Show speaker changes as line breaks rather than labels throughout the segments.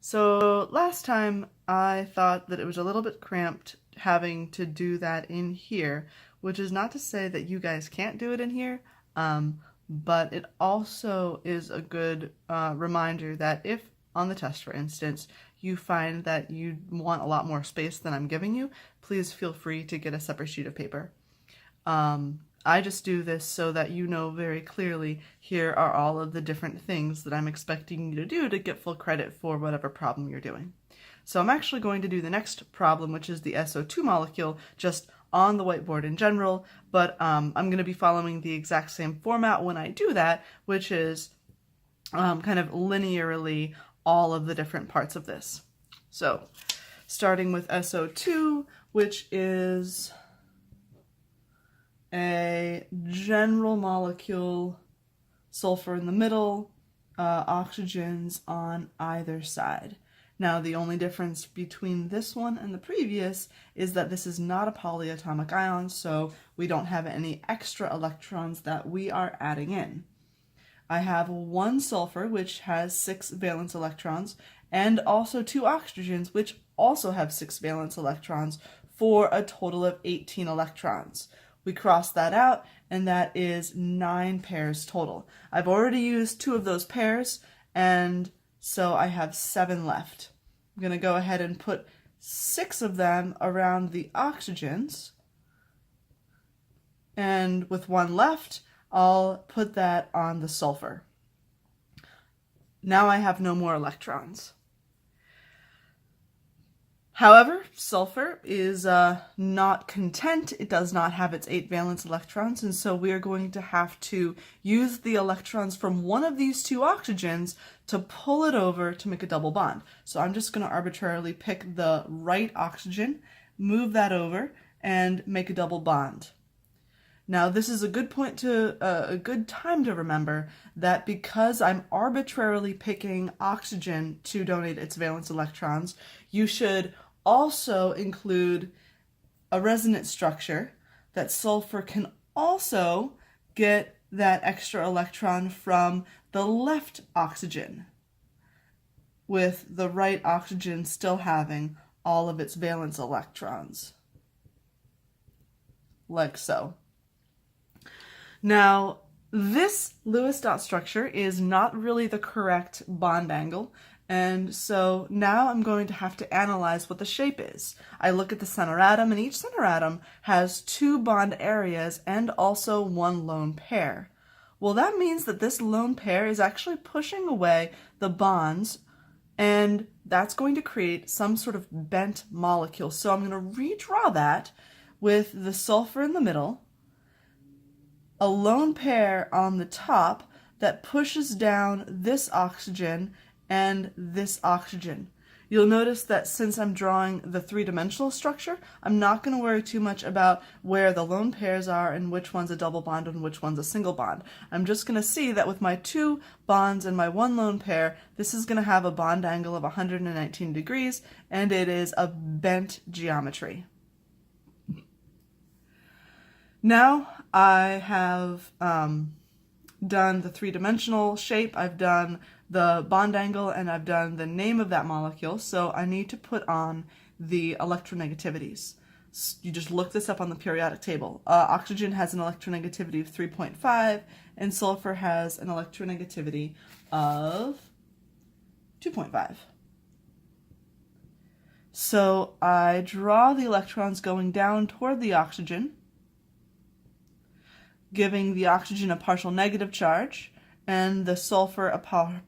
So last time I thought that it was a little bit cramped having to do that in here, which is not to say that you guys can't do it in here, but it also is a good reminder that if on the test, for instance, you find that you want a lot more space than I'm giving you, please feel free to get a separate sheet of paper. I just do this so that you know very clearly here are all of the different things that I'm expecting you to do to get full credit for whatever problem you're doing. So I'm actually going to do the next problem, which is the SO2 molecule, just on the whiteboard in general, but I'm going to be following the exact same format when I do that, which is kind of linearly all of the different parts of this. So starting with SO2, which is a general molecule, sulfur in the middle, oxygens on either side. Now, the only difference between this one and the previous is that this is not a polyatomic ion, so we don't have any extra electrons that we are adding in. I have one sulfur, which has 6 valence electrons, and also 2 oxygens, which also have 6 valence electrons, for a total of 18 electrons. We cross that out, and that is 9 pairs total. I've already used 2 of those pairs, and so I have 7 left. I'm going to go ahead and put 6 of them around the oxygens, and with 1 left, I'll put that on the sulfur. Now I have no more electrons. However, sulfur is not content. It does not have its 8 valence electrons, and so we are going to have to use the electrons from one of these 2 oxygens to pull it over to make a double bond. So I'm just going to arbitrarily pick the right oxygen, move that over, and make a double bond. Now, this is a good point to a good time to remember that because I'm arbitrarily picking oxygen to donate its valence electrons, you should also include a resonance structure that sulfur can also get that extra electron from the left oxygen, with the right oxygen still having all of its valence electrons, like so. Now, this Lewis dot structure is not really the correct bond angle, and so now I'm going to have to analyze what the shape is. I look at the center atom, and each center atom has 2 bond areas and also 1 lone pair. Well, that means that this lone pair is actually pushing away the bonds, and that's going to create some sort of bent molecule. So I'm going to redraw that with the sulfur in the middle, a lone pair on the top that pushes down this oxygen and this oxygen. You'll notice that since I'm drawing the 3-dimensional structure, I'm not going to worry too much about where the lone pairs are and which one's a double bond and which one's a single bond. I'm just going to see that with my 2 bonds and my 1 lone pair, this is going to have a bond angle of 119 degrees, and it is a bent geometry. Now I have done the 3-dimensional shape, I've done the bond angle, and I've done the name of that molecule, so I need to put on the electronegativities. You just look this up on the periodic table. Oxygen has an electronegativity of 3.5, and sulfur has an electronegativity of 2.5. So I draw the electrons going down toward the oxygen, giving the oxygen a partial negative charge and the sulfur a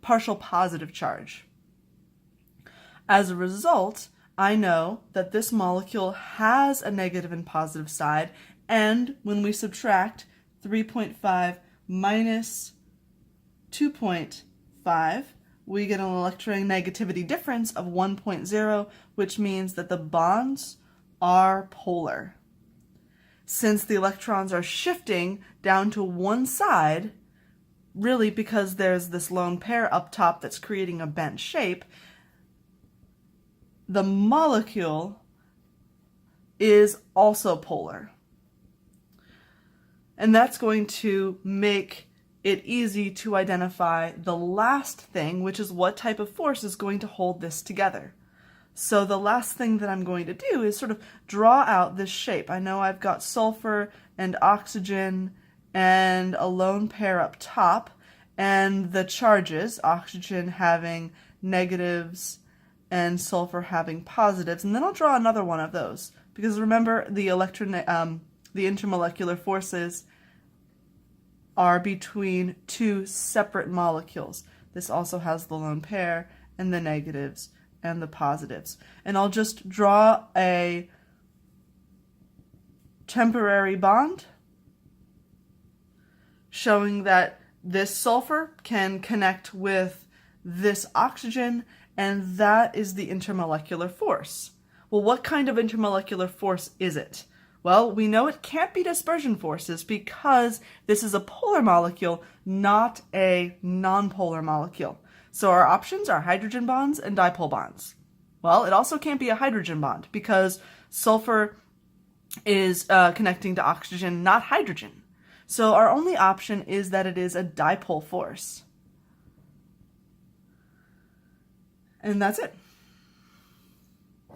partial positive charge. As a result, I know that this molecule has a negative and positive side, and when we subtract 3.5 minus 2.5, we get an electronegativity difference of 1.0, which means that the bonds are polar. Since the electrons are shifting down to one side, really because there's this lone pair up top that's creating a bent shape, the molecule is also polar. And that's going to make it easy to identify the last thing, which is what type of force is going to hold this together. So the last thing that I'm going to do is sort of draw out this shape. I know I've got sulfur and oxygen and a lone pair up top, and the charges, oxygen having negatives and sulfur having positives, and then I'll draw another one of those. Because remember, the intermolecular forces are between two separate molecules. This also has the lone pair and the negatives and the positives. And I'll just draw a temporary bond showing that this sulfur can connect with this oxygen, and that is the intermolecular force. Well, what kind of intermolecular force is it? Well, we know it can't be dispersion forces because this is a polar molecule, not a nonpolar molecule. So our options are hydrogen bonds and dipole bonds. Well, it also can't be a hydrogen bond because sulfur is connecting to oxygen, not hydrogen. So our only option is that it is a dipole force. And that's it.